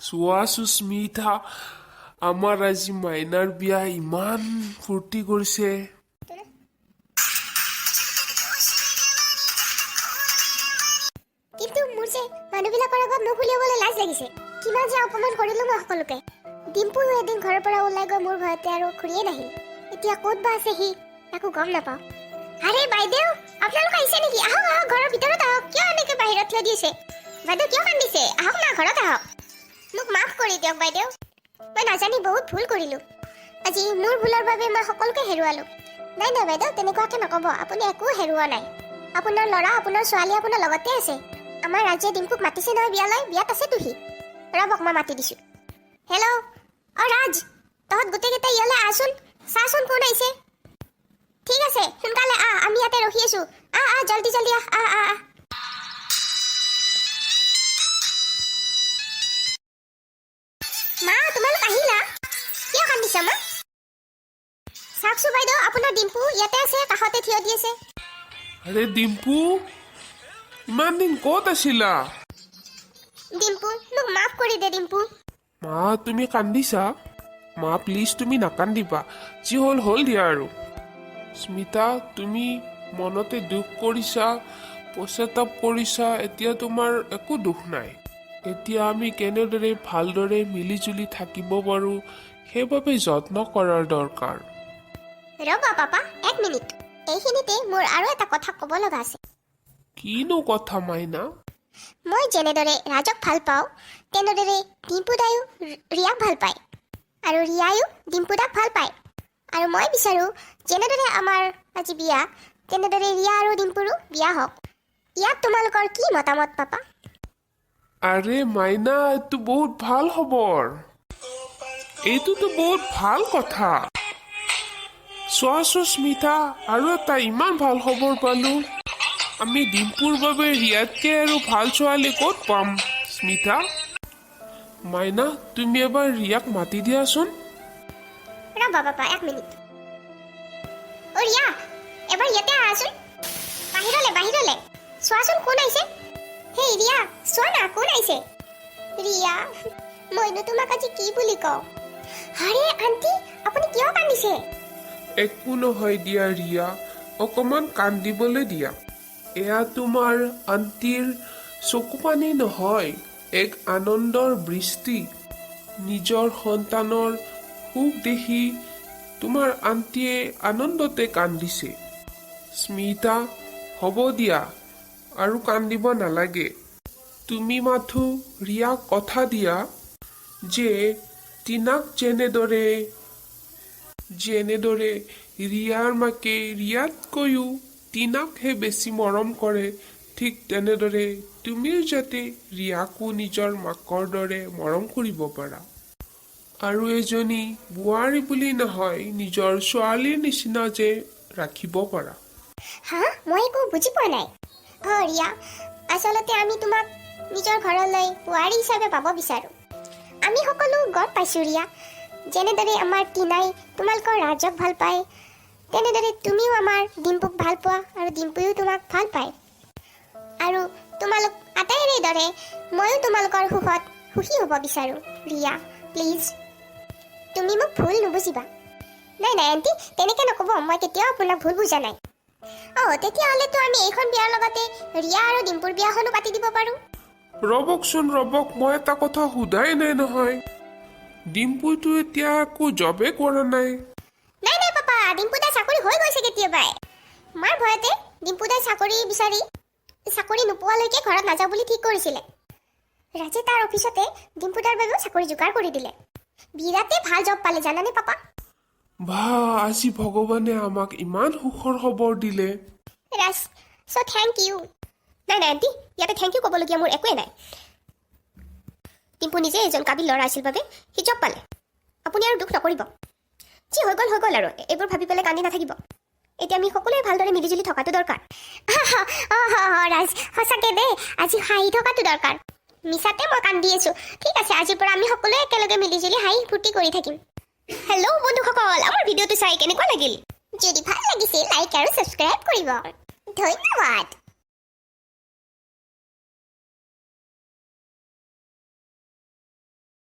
চোৱা সুস্মিতা, আমাৰ আজি মাইনাৰ বিয়া ইমান ফূৰ্তি কৰিছে। কিন্তু মোৰ যে মানুহবিলাকৰ আগত মুখ উলিয়াবলৈ লাজ লাগিছে। কিমান যে অপমান কৰিলো মই সকলোকে। ডিম্পু এদিন ঘৰৰ পৰা ওলাই গৈ মোৰ ভয়তে আৰু ঘূৰিয়ে নাহিল। এতিয়া ক'ত বা আছে সি, একো গম নাপাওঁ। আৰে বাইদেউ, আপোনালোক আহিছে নেকি? আহক আহক, ঘৰৰ ভিতৰত আহক। কিয় এনেকে বাহিৰত থিয় দিছে? বাইদেউ কিয় কান্দিছে? আহক না, ঘৰত আহক। মোক মাফ কৰি দিয়ক বাইদেউ, মই নাজানি বহুত ভুল কৰিলো। আজি মোৰ ভুলৰ বাবে মই সকলোকে হেৰুৱালো। নাই নাই বাইদেউ, তেনেকুৱাকে নক'ব। আপুনি একো হেৰুওৱা নাই। আপোনাৰ ল'ৰা, আপোনাৰ ছোৱালী আপোনাৰ লগতে আছে। আমাৰ ৰাজে ডিম্পুক মাতিছে নহয় বিয়ালৈ, বিয়াত আছেতো সি। ৰ'বক, মই মাতি দিছোঁ। হেল্ল', অ' ৰাজ, তহঁত গোটেইকেইটা ইয়ালৈ আহচোন। চাচোন কোন আহিছে। ঠিক আছে, সোনকালে আহ, আমি ইয়াতে ৰখি আছোঁ। আহ আহ, জল্দি জল্দি আহ আহ আহ। মা, তোমালোক আহিলা? কিয় কান্দিছা মা? চাওকচোন বাইদেউ, আপোনাৰ ডিম্পু ইয়াতে আছে, কাষতে থিয় দি আছে। আৰে ডিম্পু, ইমান দিন ক'ত আছিলা? ডিম্পু, মোক মাফ কৰি দে ডিম্পু। মা, তুমি কান্দিছা? মা প্লিজ, তুমি নাকান্দিবা। যি হ'ল হ'ল দিয়া আৰু। স্মিতা, তুমি মনতে দুখ কৰিছা, পশ্চাতাপ কৰিছা। এতিয়া তোমাৰ একো দুখ নাই। এতিয়া আমি কেনেদৰে ভালদৰে মিলি জুলি থাকিব পাৰোঁ, সেইবাবে যত্ন কৰাৰ দৰকাৰ। ৰ'বা পাপা, এক মিনিট। এইখিনিতে মোৰ আৰু এটা কথা ক'ব লগা আছে। কিনো কথা মাইনা? মই যেনেদৰে ৰাজক ভাল পাওঁ, তেনেদৰে ডিম্পু দায়ো ৰিয়াক ভাল পায়, আৰু ৰিয়ায়ো ডিম্পু দাক ভাল পায়। আৰু মই বিচাৰোঁ যেনেদৰে আমাৰ আজি বিয়া, তেনেদৰে ৰিয়া আৰু ডিম্পুৰো বিয়া হওক। ইয়াত তোমালোকৰ কি মতামত পাপা? আৰে মাইনা, এইটো বহুত ভাল খবৰ। এইটোতো বহুত ভাল কথা। চোৱাচোন স্মিতা, আৰু এটা ইমান ভাল খবৰ পালোঁ। আমি ডিম্পুৰ বাবে ৰিয়াতকৈ আৰু ভাল ছোৱালী ক'ত পাম স্মিতা? মাইনা, তুমি এবাৰ ৰিয়াক মাতি দিয়াচোন। ৰ'বা পাপা, এক মিনিট। অ' ৰিয়া, এবাৰ ইয়াতে আহাচোন। বাহিৰলে চোৱাচোন কোন আহিছে। হেই ৰিয়া, চোৱা না কোন আহিছে। ৰিয়া, মইনো তোমাক আজি কি বুলি কওঁ? আৰে আণ্টি, আপুনি কিয় কান্দিছে? একো নহয় দিয়া ৰিয়া, অকণমান কান্দিবলৈ দিয়া। এয়া তোমাৰ আণ্টিৰ চকুপানী নহয়, এক আনন্দৰ বৃষ্টি। নিজৰ সন্তানৰ সুখ দেখি তোমাৰ আণ্টিয়ে আনন্দতে কান্দিছে। স্মিতা, হ'ব দিয়া, আৰু কান্দিব নালাগে। তুমি মাথো ৰিয়াক কথা দিয়া যে টিনাক যেনেদৰে ৰিয়াৰ মাকে ৰিয়াতকৈও টিনাকহে বেছি মৰম কৰে, ঠিক তেনেদৰে তুমিও যাতে ৰিয়াকো নিজৰ মাকৰ দৰে মৰম কৰিব পাৰা। আৰু এজনী বোৱাৰী বুলি নহয়, নিজৰ ছোৱালীৰ নিচিনা যে ৰাখিব পাৰা। হা, মই একো বুজি পোৱা নাই। অ' ৰিয়া, আচলতে আমি তোমাক নিজৰ ঘৰলৈ বোৱাৰী হিচাপে পাব বিচাৰোঁ। আমি সকলো গম পাইছোঁ ৰিয়া, যেনেদৰে আমাৰ টিনাই তোমালোকৰ ৰাজক ভাল পায়, তেনেদৰে তুমিও আমাৰ ডিম্পুক ভাল পোৱা, আৰু ডিম্পুয়েও তোমাক ভাল পায়। আৰু তোমালোক আটাইৰে দৰে ময়ো তোমালোকৰ সুখত সুখী হ'ব বিচাৰোঁ। ৰিয়া প্লিজ, তুমি মোক ভুল নুবুজিবা। নাই নাই আণ্টি, তেনেকৈ নক'ব। মই কেতিয়াও আপোনাক ভুল বুজা নাই। অ' তেতিয়াহ'লেতো আমি এইখন বিয়াৰ লগতে ৰিয়া আৰু ডিম্পুৰ বিয়াখনো পাতি দিব পাৰোঁ। ৰ'বকচোন ৰ'বক, মই এটা কথা সোধাই নাই নহয়। ডিম্পুটো এতিয়া একো জবে কৰা নাই। নাই নাই পাপা, ডিম্পু দাই চাকৰি হৈ গৈছে কেতিয়াবাই। মাৰ ভয়তে ডিম্পু দাই চাকৰি বিচাৰি চাকৰি নোপোৱালৈকে ঘৰত নাযাওঁ বুলি ঠিক কৰিছিলে। ৰাজে তাৰ অফিচতে ডিম্পু দাৰ বাবেও চাকৰি যোগাৰ কৰি দিলে। বিৰাটেই ভাল জব পালে জানানে পাপা? আজি ভগৱানে আমাক ইমান সুখৰ খবৰ দিলে। ৰাজ, চ' থেংক ইউ। নাই নাই আণ্টি, ইয়াতে থেংক ইউ ক'বলগীয়া মোৰ একোৱেই নাই। ডিম্পু নিজে এজন কাবিল ল'ৰা আছিল বাবে সি জব পালে। আপুনি আৰু দুখ নকৰিব। যি হৈ গ'ল আৰু, এইবোৰ ভাবি পেলাই কান্দি নাথাকিব। এতিয়া আমি সকলোৱে ভালদৰে মিলিজুলি থকাটো দৰকাৰ। ৰাজ, সঁচাকৈ দেই, আজি হাঁহি থকাটো দৰকাৰ। মিছাতে মই কান্দি আছোঁ। ঠিক আছে, আজিৰ পৰা আমি সকলোৱে একেলগে মিলিজুলি হাঁহি ফূৰ্তি কৰি থাকিম। হেল্ল' বন্ধুসকল, আমাৰ ভিডিঅ'টো চাই কেনেকুৱা লাগিল? যদি ভাল লাগিছে লাইক আৰু ছাবস্ক্ৰাইব কৰিব। ধন্যবাদ।